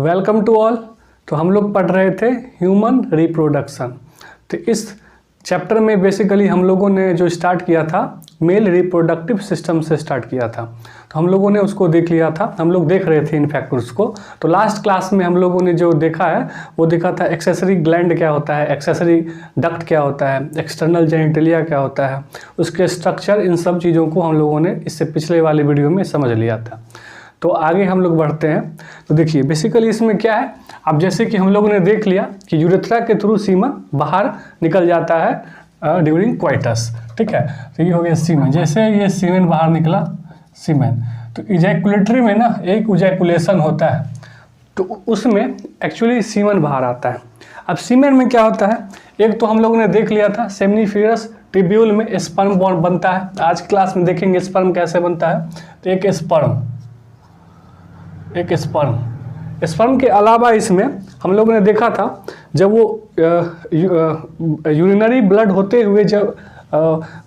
Welcome to all. तो हम लोग पढ़ रहे थे ह्यूमन रिप्रोडक्शन। तो इस चैप्टर में बेसिकली हम लोगों ने जो स्टार्ट किया था मेल रिप्रोडक्टिव सिस्टम से स्टार्ट किया था। तो हम लोगों ने उसको देख लिया था, हम लोग देख रहे थे इनफैक्ट उसको। तो लास्ट क्लास में हम लोगों ने जो देखा है वो देखा था एक्सेसरी ग्लैंड क्या होता है, एक्सेसरी डक्ट क्या होता है, एक्सटर्नल जेनिटलिया क्या होता है, उसके स्ट्रक्चर, इन सब चीज़ों को हम लोगों ने इससे पिछले वाले वीडियो में समझ लिया था। तो आगे हम लोग बढ़ते हैं। तो देखिए बेसिकली इसमें क्या है, अब जैसे कि हम लोगों ने देख लिया कि यूरेथ्रा के थ्रू सीमन बाहर निकल जाता है ड्यूरिंग क्वाइटस, ठीक है। तो ये हो गया सीमन, जैसे ये सीमन बाहर निकला सीमन, तो इजैकुलेटरी में ना एक इजैकुलेशन होता है, तो उसमें एक्चुअली सीमन बाहर आता है। अब सीमन में क्या होता है, एक तो हम लोगों ने देख लिया था सेमिनिफेरस ट्यूब्यूल में स्पर्म बनता है। आज क्लास में देखेंगे स्पर्म कैसे बनता है। तो एक स्पर्म के अलावा इसमें हम लोगों ने देखा था जब वो यूरिनरी ब्लड होते हुए जब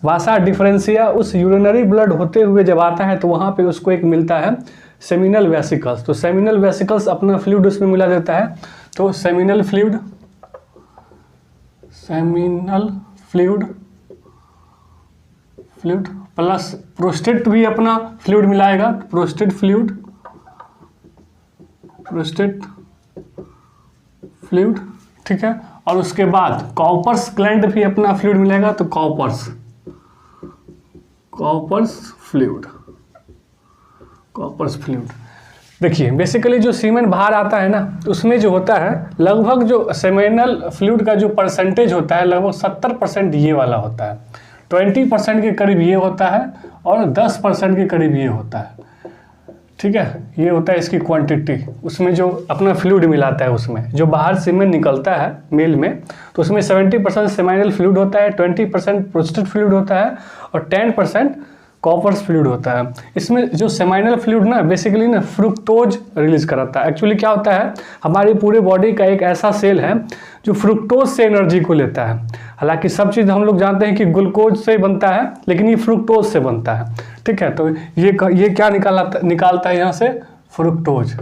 वासा डिफरेंशिया उस यूरिनरी ब्लड होते हुए जब आता है तो वहाँ पे उसको एक मिलता है सेमिनल वेसिकल्स। तो सेमिनल वेसिकल्स अपना फ्लूइड उसमें मिला देता है। तो सेमिनल फ्लूइड प्लस प्रोस्टेट भी अपना फ्लूइड मिलाएगा, प्रोस्टेट फ्लूइड, ठीक है। और उसके बाद कॉपर्स ग्लैंड भी अपना फ्लूइड मिलेगा, तो कॉपर्स फ्लूइड। देखिए बेसिकली जो सीमेन बाहर आता है ना, उसमें जो होता है लगभग जो सेमिनल फ्लूइड का जो परसेंटेज होता है लगभग 70% ये वाला होता है, 20% के करीब ये होता है और 10% के करीब ये होता है, ठीक है। ये होता है इसकी क्वांटिटी, उसमें जो अपना फ्लूइड मिलाता है, उसमें जो बाहर सीमेन निकलता है मेल में, तो उसमें 70% सेमिनल फ्लूइड होता है, 20% प्रोस्टेट फ्लूइड होता है और 10% कॉपर्स फ्लूइड होता है। इसमें जो सेमिनल फ्लूइड ना बेसिकली ना फ्रुक्टोज रिलीज कराता है। एक्चुअली क्या होता है, हमारी पूरे बॉडी का एक ऐसा सेल है जो फ्रुक्टोज से एनर्जी को लेता है। हालांकि सब चीज़ हम लोग जानते हैं कि ग्लूकोज से बनता है, लेकिन ये फ्रुक्टोज से बनता है, ठीक है। तो ये क्या निकालता है यहाँ से, फ्रुक्टोज,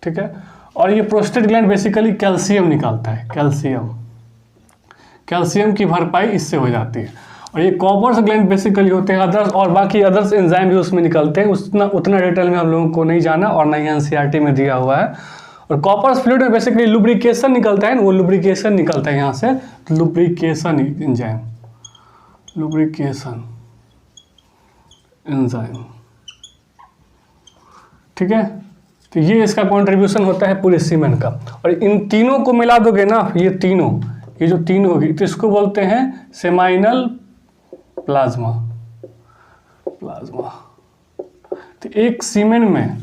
ठीक है। और ये प्रोस्टेट ग्लैंड बेसिकली कैल्शियम निकालता है, कैल्शियम की भरपाई इससे हो जाती है। और ये कॉपर्स ग्लैंड बेसिकली होते हैं अदर्स, और बाकी अदर्स एंजाइम भी उसमें निकलते हैं। उतना डिटेल में हम लोगों को नहीं जाना और नहीं एनसीईआरटी में दिया हुआ है। और कॉपर्स फ्लूइड में बेसिकली लुब्रिकेशन निकलता है, वो लुब्रिकेशन निकलता है यहाँ से, लुब्रिकेशन एंजाइम, ठीक है। तो ये इसका कंट्रीब्यूशन होता है पूरे सीमेन का। और इन तीनों को मिला दोगे ना, ये जो तीन होगी, तो इसको बोलते हैं सेमाइनल प्लाज्मा। तो एक सीमेन में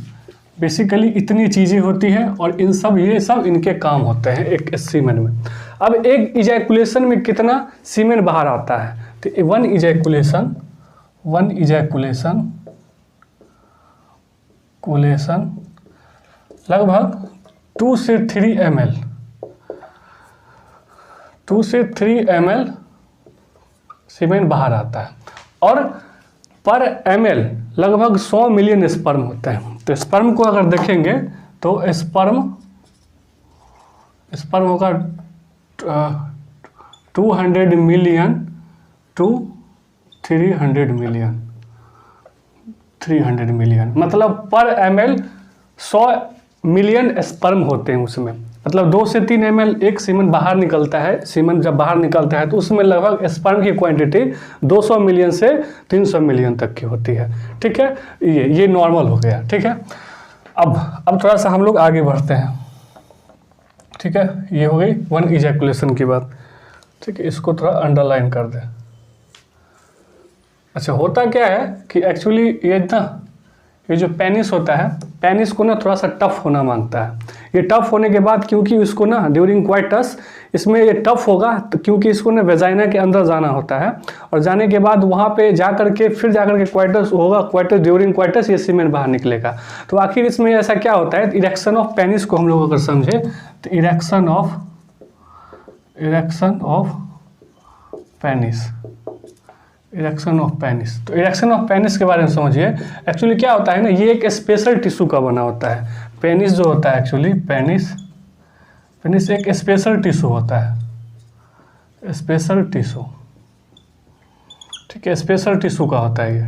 बेसिकली इतनी चीजें होती हैं और ये सब इनके काम होते हैं एक सीमेन में। अब एक इजैकुलेशन में कितना सीमेन बाहर आता है, तो वन इजैकुलेशन लगभग 2 से 3 ml सीमेन बाहर आता है। और पर ml लगभग 100 मिलियन स्पर्म होते हैं। तो स्पर्म को अगर देखेंगे तो स्पर्म होगा 200 मिलियन टू 300 मिलियन, मतलब पर ml 100 मिलियन स्पर्म होते हैं उसमें। मतलब 2 से 3 ml एक सीमन बाहर निकलता है। सीमन जब बाहर निकलता है तो उसमें लगभग स्पर्म की क्वांटिटी 200 मिलियन से 300 मिलियन तक की होती है, ठीक है। ये नॉर्मल हो गया, ठीक है। अब थोड़ा सा हम लोग आगे बढ़ते हैं, ठीक है। ये हो गई वन इजैकुलेशन की बात, ठीक है। इसको थोड़ा अंडरलाइन कर दें। अच्छा, होता क्या है कि एक्चुअली ये जो पेनिस होता है, पेनिस को ना थोड़ा सा टफ होना मांगता है। ये टफ होने के बाद क्योंकि इसको ना ड्यूरिंग क्वाइटस इसमें ये टफ होगा, तो क्योंकि इसको ना वेजाइना के अंदर जाना होता है, और जाने के बाद वहाँ पे जाकर के क्वाइटस होगा, ड्यूरिंग क्वाइटस ये सीमेन बाहर निकलेगा। तो आखिर इसमें ऐसा क्या होता है, इरेक्शन ऑफ पेनिस को हम लोग अगर समझे तो erection of penis, erection of penis. तो इरेक्शन ऑफ पेनिस के बारे में समझिए। एक्चुअली क्या होता है ना, ये एक स्पेशल टिश्यू का बना होता है। पेनिस जो होता है एक्चुअली पेनिस एक स्पेशल टिश्यू होता है, स्पेशल टिश्यू, ठीक है, स्पेशल टिश्यू का होता है ये।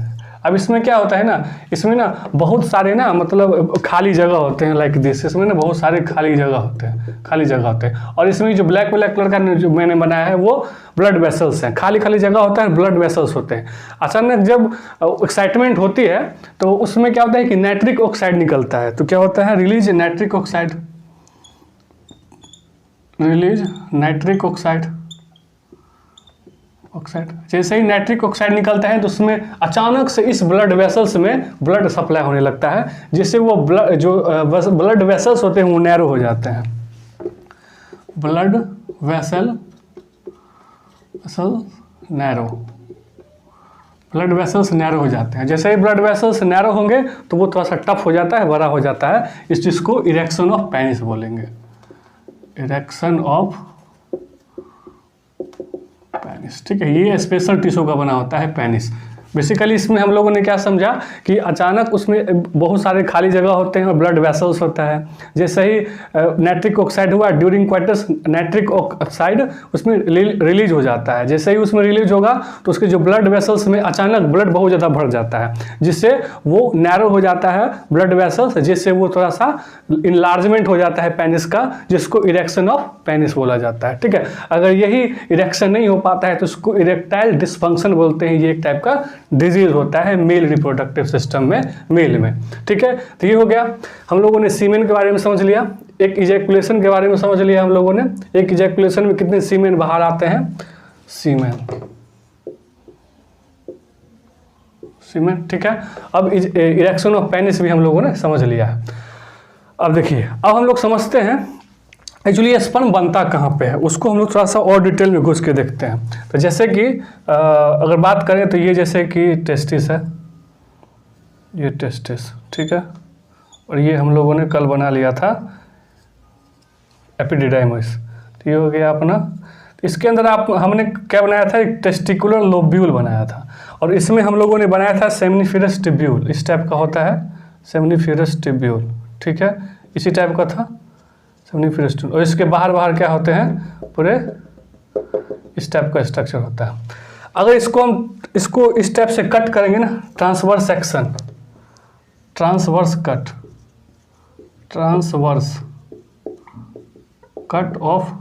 अब इसमें क्या होता है ना, इसमें ना बहुत सारे ना मतलब खाली जगह होते हैं लाइक दिस, इसमें ना बहुत सारे खाली जगह होते हैं, और इसमें जो ब्लैक कलर का जो मैंने बनाया है वो ब्लड वेसल्स हैं। खाली जगह होता है, ब्लड वेसल्स होते हैं। अचानक जब एक्साइटमेंट होती है तो उसमें क्या होता है कि नाइट्रिक ऑक्साइड निकलता है। तो क्या होता है, रिलीज नाइट्रिक ऑक्साइड। जैसे ही नाइट्रिक ऑक्साइड निकलता है तो उसमें अचानक से इस ब्लड वेसल्स में ब्लड सप्लाई होने लगता है, जिससे वो ब्लड वेसल्स होते हैं वो नैरो हो जाते हैं। ब्लड वेसल्स नैरो हो जाते हैं। जैसे ही ब्लड वेसल्स नैरो होंगे तो वो थोड़ा सा टफ हो जाता है, बड़ा हो जाता है। इस चीज़ को इरेक्शन ऑफ पेनिस बोलेंगे, इरेक्शन ऑफ पेनिस, ठीक है। ये स्पेशल टिश्यू का बना होता है पेनिस। बेसिकली इसमें हम लोगों ने क्या समझा कि अचानक उसमें बहुत सारे खाली जगह होते हैं और ब्लड वेसल्स होता है। जैसे ही नाइट्रिक ऑक्साइड हुआ ड्यूरिंग क्वार्टर्स, नाइट्रिक ऑक्साइड उसमें रिलीज हो जाता है। जैसे ही उसमें रिलीज होगा तो उसके जो ब्लड वेसल्स में अचानक ब्लड बहुत ज़्यादा भर जाता है, जिससे वो नैरो हो जाता है ब्लड वेसल्स, जिससे वो थोड़ा सा इनलार्जमेंट हो जाता है पेनिस का, जिसको इरेक्शन ऑफ पेनिस बोला जाता है, ठीक है। अगर यही इरेक्शन नहीं हो पाता है तो उसको इरेक्टाइल डिस्फंक्शन बोलते हैं। ये एक टाइप का डिजीज होता है मेल रिप्रोडक्टिव सिस्टम में, मेल में, ठीक है। तो ये हो गया, हम लोगों ने सीमेन के बारे में समझ लिया, एक इजैकुलेशन के बारे में समझ लिया हम लोगों ने। एक इजैकुलेशन में कितने सीमेन बाहर आते हैं, सीमेन, ठीक है। अब इरेक्शन ऑफ पेनिस भी हम लोगों ने समझ लिया है। अब देखिए, अब हम लोग समझते हैं एक्चुअली स्पर्म बनता कहाँ पे है, उसको हम लोग थोड़ा सा और डिटेल में घुस के देखते हैं। तो जैसे कि अगर बात करें तो ये जैसे कि टेस्टिस है, ये टेस्टिस, ठीक है, और ये हम लोगों ने कल बना लिया था एपिडिडाइमिस। तो ये हो गया अपना। इसके अंदर हमने क्या बनाया था, एक टेस्टिकुलर लोब्यूल बनाया था, और इसमें हम लोगों ने बनाया था सेमनीफेरस टिब्यूल। इस टाइप का होता है सेमनीफेरस टिब्यूल, ठीक है, इसी टाइप का था सेमनीफेरस टिब्यूल। और इसके बाहर क्या होते हैं, पूरे इस टाइप का स्ट्रक्चर होता है। अगर इसको इस टाइप से कट करेंगे ना, transverse section, transverse cut off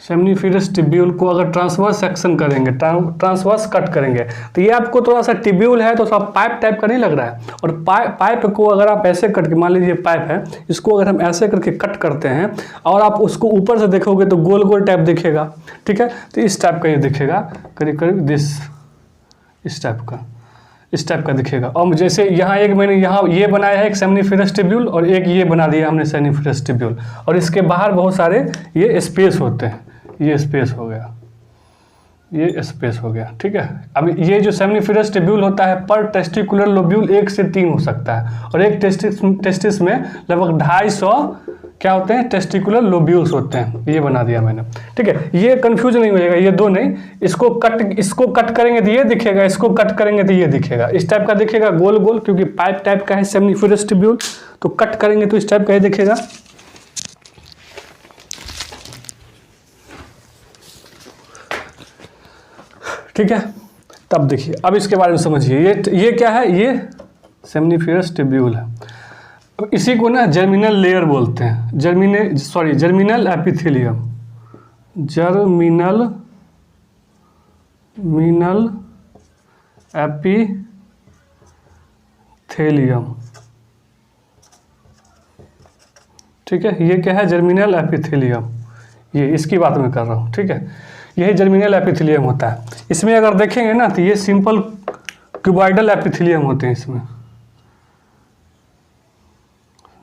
seminiferous tubule को अगर ट्रांसवर्स सेक्शन करेंगे, ट्रांसवर्स कट करेंगे, तो ये आपको थोड़ा सा टिब्यूल है तो थोड़ा पाइप टाइप का नहीं लग रहा है। और पाइप को अगर आप ऐसे करके, मान लीजिए पाइप है, इसको अगर हम ऐसे करके कट करते हैं और आप उसको ऊपर से देखोगे तो गोल गोल टाइप दिखेगा, ठीक है। तो इस टाइप का ये दिखेगा, करीब करीब इस टाइप का दिखेगा। और जैसे यहाँ मैंने यहाँ ये बनाया है एक सेमनीफेरस टिब्यूल, और एक ये बना दिया हमने सेमनीफेरस टिब्यूल, और इसके बाहर बहुत सारे ये स्पेस होते हैं, ये स्पेस हो गया, ठीक है। अब ये जो सेमनीफेरस टिब्यूल होता है, पर टेस्टिकुलर लोब्यूल 1 से 3 हो सकता है, और एक टेस्टिस में लगभग 250 क्या होते हैं, टेस्टिकुलर लोब्यूल्स होते हैं। ये बना दिया मैंने, ठीक है। ये कंफ्यूज नहीं हो जाएगा, ये दो नहीं, इसको कट करेंगे तो ये दिखेगा, इसको कट करेंगे तो ये दिखेगा, इस टाइप का दिखेगा गोल गोल, क्योंकि पाइप टाइप का है सेमनीफेरस टिब्यूल, तो कट करेंगे तो इस टाइप का ये दिखेगा, ठीक है। तब देखिए, अब इसके बारे में समझिए, ये क्या है, ये सेमनीफेरस टिब्यूल है। अब इसी को ना जर्मिनल लेयर बोलते हैं, जर्मिनल एपिथेलियम, जर्मिनल एपिथेलियम, ठीक है। ये क्या है, जर्मिनल एपिथेलियम, ये इसकी बात मैं कर रहा हूँ, ठीक है। यही जर्मिनल एपिथेलियम होता है। इसमें अगर देखेंगे ना तो ये सिंपल क्यूबॉइडल एपिथेलियम होते हैं इसमें,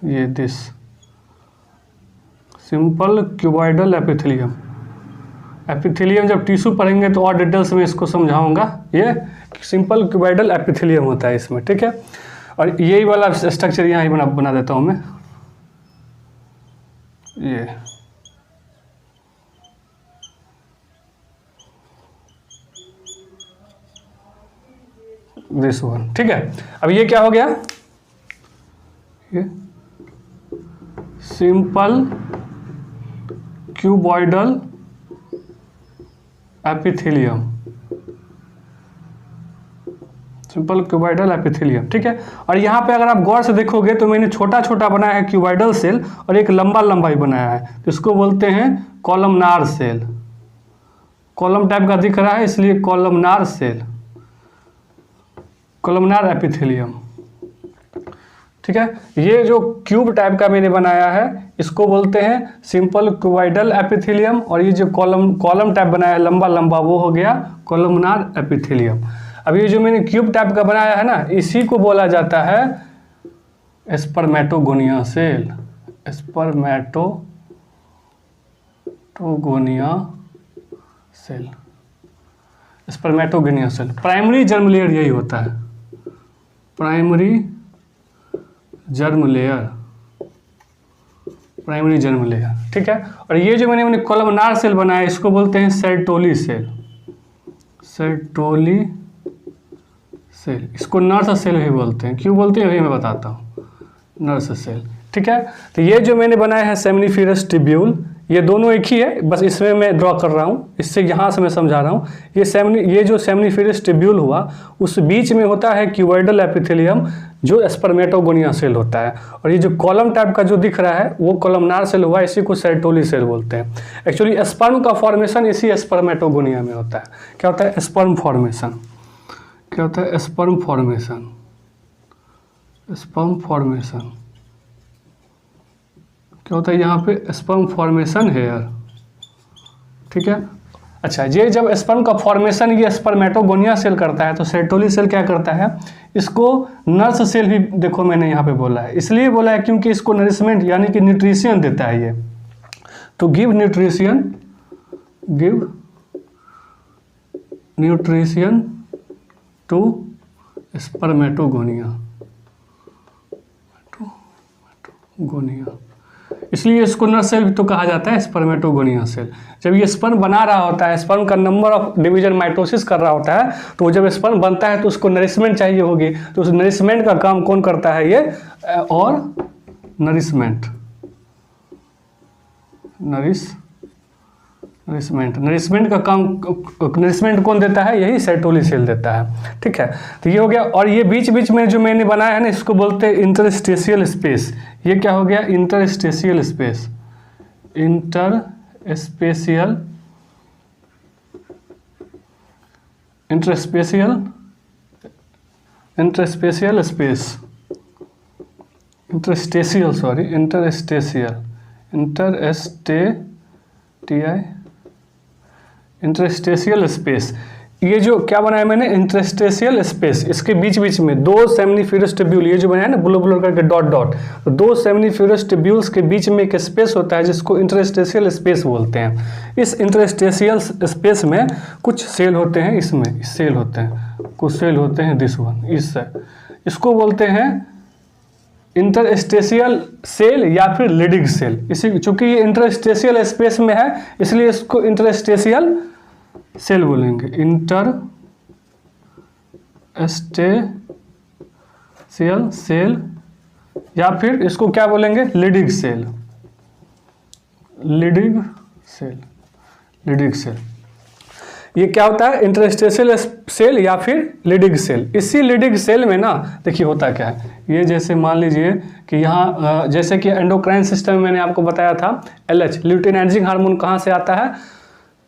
ये दिस सिंपल क्यूबॉइडल एपिथेलियम जब टिश्यू पढ़ेंगे तो और डिटेल्स में इसको समझाऊंगा। ये सिंपल क्यूबॉइडल एपिथेलियम होता है इसमें, ठीक है। और यही वाला स्ट्रक्चर यहाँ ही बना देता हूँ मैं, ये दिस वन, ठीक है। अब ये क्या हो गया, ये simple cuboidal epithelium, simple cuboidal epithelium, ठीक है। और यहाँ पे अगर आप गौर से देखोगे तो मैंने छोटा छोटा बनाया है क्यूबॉइडल सेल और एक लंबा लंबा ही बनाया है, तो इसको बोलते हैं कॉलमनार सेल। कॉलम टाइप का दिख रहा है इसलिए कॉलमनार सेल, कॉलमनार एपिथेलियम, ठीक है। ये जो क्यूब टाइप का मैंने बनाया है इसको बोलते हैं सिंपल क्यूबॉइडल एपिथेलियम, और ये जो कॉलम टाइप बनाया है लंबा लंबा वो हो गया कॉलमनार एपिथेलियम। अब ये जो मैंने क्यूब टाइप का बनाया है ना, इसी को बोला जाता है spermatogonia cell, spermatogonia cell, spermatogonia cell. Primary germ layer यही होता है, primary germ layer, primary germ layer, ठीक है। और ये जो मैंने कॉलमनार सेल बनाया इसको बोलते हैं सेर्टोली सेल, सेर्टोली सेल। इसको नर्स सेल भी बोलते हैं, क्यों बोलते हैं वही मैं बताता हूँ, नर्स सेल, ठीक है। तो ये जो मैंने बनाया है सेमिनिफेरस ट्यूब्यूल, ये दोनों एक ही है, बस इसमें मैं ड्रॉ कर रहा हूँ, इससे यहाँ से मैं समझा रहा हूँ। ये जो सेमिनिफेरस ट्यूब्यूल हुआ उस बीच में होता है क्यूबॉइडल एपिथेलियम जो स्पर्मेटोगोनिया सेल होता है, और ये जो कॉलम टाइप का जो दिख रहा है वो कॉलमनार सेल हुआ, इसी को सेर्टोली सेल बोलते हैं। एक्चुअली स्पर्म का फॉर्मेशन इसी स्पर्मेटोगोनिया में होता है। क्या होता है स्पर्म फॉर्मेशन, क्या होता है स्पर्म फॉर्मेशन, स्पर्म फॉर्मेशन क्या होता है यहाँ पे स्पर्म फॉर्मेशन हेयर, ठीक है। अच्छा, ये जब स्पर्म का फॉर्मेशन ये स्पर्मेटोगोनिया सेल करता है तो सेर्टोली सेल क्या करता है, इसको नर्स सेल भी देखो मैंने यहाँ पे बोला है, इसलिए बोला है क्योंकि इसको नरिशमेंट यानी कि न्यूट्रिशन देता है ये, तो give nutrition, give nutrition to spermatogonia, gonia, इसलिए इसको नर्स सेल भी तो कहा जाता है स्पर्मेटोगोनिया सेल। जब ये स्पर्म बना रहा होता है, स्पर्म का नंबर ऑफ डिवीजन माइटोसिस कर रहा होता है, तो जब स्पर्म बनता है तो उसको नरिशमेंट चाहिए होगी, तो उस नरिशमेंट का काम कौन करता है ये, और नरिशमेंट, नरिशमेंट का काम, नरिशमेंट कौन देता है, यही सेर्टोली सेल देता है, ठीक है। तो ये हो गया। और ये बीच बीच में जो मैंने बनाया है ना इसको बोलते हैं इंटरस्टेशियल स्पेस। ये क्या हो गया, interstitial space, interstitial space, interstitial space. ये जो क्या बनाया मैंने इंटरस्टेशियल स्पेस, इसके बीच बीच में दो सेमिनिफेरस ट्यूब्यूल, ये जो बनाया ना ब्लू ब्लू करके डॉट डॉट, तो दो सेमिनिफेरस ट्यूब्यूल्स के बीच में एक स्पेस होता है जिसको इंटरस्टेशियल स्पेस बोलते हैं। इस इंटरस्टेशियल स्पेस में कुछ सेल होते हैं, इसमें सेल होते हैं, कुछ सेल होते हैं दिस वन, इसको बोलते हैं इंटरस्टेशियल सेल या फिर लीडिंग सेल। इसी चूंकि ये इंटरस्टेशियल स्पेस में है इसलिए इसको इंटरस्टेशियल सेल बोलेंगे, इंटरस्टेशियल सेल, या फिर इसको क्या बोलेंगे leading cell, leading cell, leading cell. ये क्या होता है इंटरस्टेशियल सेल या फिर लीडिंग सेल। इसी लीडिंग सेल में ना देखिए होता क्या है, ये जैसे मान लीजिए कि यहाँ जैसे कि एंडोक्राइन सिस्टम में मैंने आपको बताया था LH ल्यूटिनाइजिंग हार्मोन कहाँ से आता है,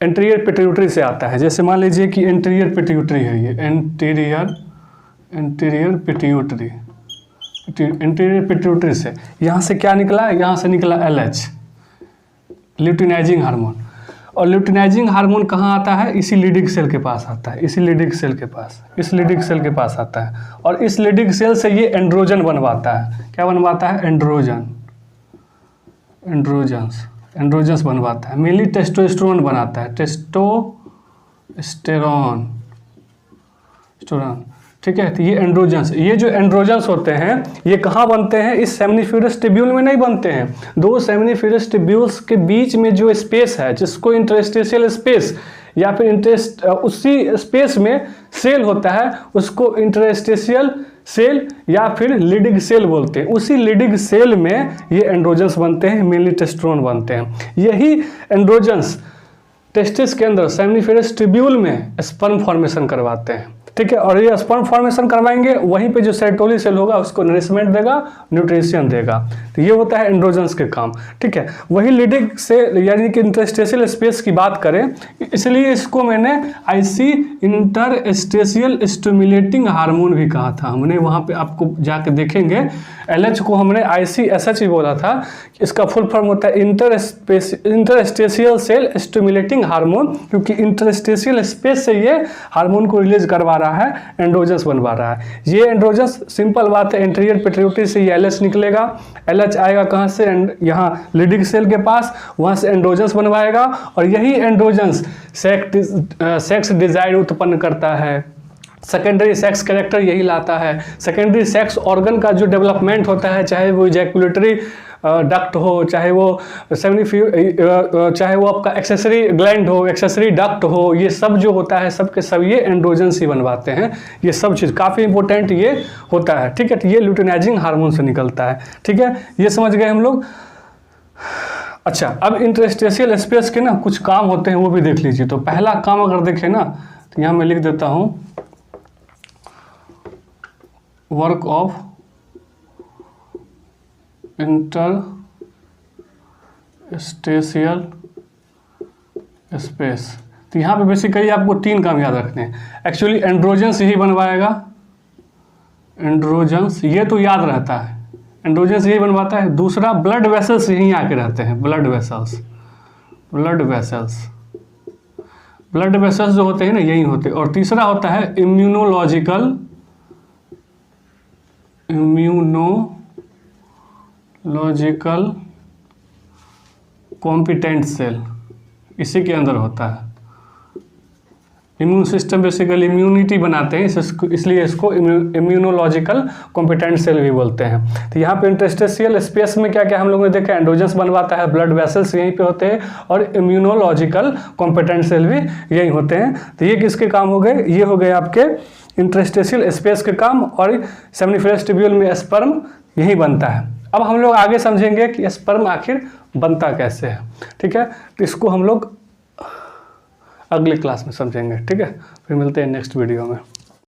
एंटीरियर पिट्यूटरी से आता है। जैसे मान लीजिए कि एंटीरियर पिट्यूटरी है ये, एंटीरियर पिट्यूटरी से यहाँ से क्या निकला, यहाँ से निकला LH ल्यूटिनाइजिंग हार्मोन। और ल्यूटिनाइजिंग हार्मोन कहाँ आता है, इसी लीडिंग सेल के पास आता है, इसी लीडिंग सेल के पास, इस लीडिंग सेल के पास आता है। और इस लीडिंग सेल से ये एंड्रोजन बनवाता है। क्या बनवाता है, एंड्रोजन्स बनवाता है। मेनली टेस्टोस्टेरोन बनाता है, टेस्टोस्टेरोन, ठीक है। तो ये एंड्रोजन्स, ये जो एंड्रोजन्स होते हैं ये कहाँ बनते हैं, इस सेमिनिफेरस ट्यूब्यूल में नहीं बनते हैं। दो सेमिनिफेरस ट्यूब्यूल्स के बीच में जो स्पेस है जिसको इंटरस्टेशियल स्पेस या फिर उसी स्पेस में सेल होता है उसको इंटरस्टेशियल सेल या फिर लीडिंग सेल बोलते हैं। उसी लीडिंग सेल में ये एंड्रोजन्स बनते हैं, मेनली टेस्टोस्टेरोन बनते हैं। यही एंड्रोजन्स टेस्टिस के अंदर सेमिनिफेरस ट्यूब्यूल में स्पर्म फॉर्मेशन करवाते हैं, ठीक है। और ये स्पर्म फॉर्मेशन करवाएंगे, वहीं पे जो सेरोटोनिन सेल होगा उसको नरिशमेंट देगा, न्यूट्रिशन देगा। तो ये होता है एंड्रोजन्स के काम, ठीक है। वही लीडिंग से यानी कि इंटरस्टेशियल स्पेस की बात करें, इसलिए इसको मैंने आईसी इंटरस्टेशियल स्टिमुलेटिंग हार्मोन भी कहा था। हमने वहाँ पे आपको जाके देखेंगे, एलएच को हमने ICSH भी बोला था। इसका फुल फॉर्म होता है इंटरस्टेशियल सेल स्टिमुलेटिंग हार्मोन, क्योंकि इंटरस्टेशियल स्पेस से ये हार्मोन को रिलीज करवा रहा है, एंड्रोजन्स बनवा रहा है। ये एंड्रोजन्स सिंपल बात है, एंटीरियर पिट्यूटरी से ये LH निकलेगा, LH आएगा कहाँ से, यहाँ लीडिंग सेल के पास, वहाँ से एंड्रोजन्स बनवाएगा और यही एंड्रोजन्स सेक्स डिजायर उत्पन्न करता है। सेकेंडरी सेक्स कैरेक्टर यही लाता है। सेकेंडरी सेक्स ऑर्गन का जो डेवलपमेंट होता है, चाहे वो इजैकुलेटरी डक्ट हो, चाहे वो चाहे वो आपका एक्सेसरी ग्लैंड हो, एक्सेसरी डक्ट हो, ये सब जो होता है सब के सब ये एंड्रोजन्स ही बनवाते हैं। ये सब चीज़ काफ़ी इंपॉर्टेंट ये होता है, ठीक है। तो ये ल्यूटिनाइजिंग हार्मोन से निकलता है, ठीक है। ये समझ गए हम लोग। अच्छा, अब इंटरस्टेशियल स्पेस के ना कुछ काम होते हैं वो भी देख लीजिए। तो पहला काम अगर देखें ना, तो यहाँ मैं लिख देता हूँ वर्क ऑफ इंटरस्टेशियल स्पेस। तो यहाँ पे बेसिकली आपको 3 काम याद रखने हैं। एक्चुअली एंड्रोजन्स यही बनवाएगा, एंड्रोजन्स ये तो याद रहता है, एंड्रोजन्स यही बनवाता है। दूसरा, ब्लड वेसल्स यहीं आके रहते हैं, ब्लड वेसल्स जो होते हैं ना यही होते हैं। और तीसरा होता है इम्यूनोलॉजिकल कॉम्पिटेंट सेल, इसी के अंदर होता है। इम्यून सिस्टम बेसिकली इम्यूनिटी बनाते हैं, इसलिए इसको इम्यूनोलॉजिकल कॉम्पिटेंट सेल भी बोलते हैं। तो यहाँ पे इंटरस्टेशियल स्पेस में क्या क्या हम लोगों ने देखा, एंड्रोजन्स बनवाता है, ब्लड वेसल्स यहीं पे होते हैं और इम्यूनोलॉजिकल कॉम्पिटेंट सेल भी यही होते हैं। तो ये किसके काम हो गए, ये हो गए आपके इंटरस्टेशियल स्पेस के काम। और सेमिनिफेरस ट्यूब्यूल में स्पर्म यही बनता है। अब हम लोग आगे समझेंगे कि स्पर्म आखिर बनता कैसे है, ठीक है। तो इसको हम लोग अगली क्लास में समझेंगे, ठीक है। फिर मिलते हैं नेक्स्ट वीडियो में।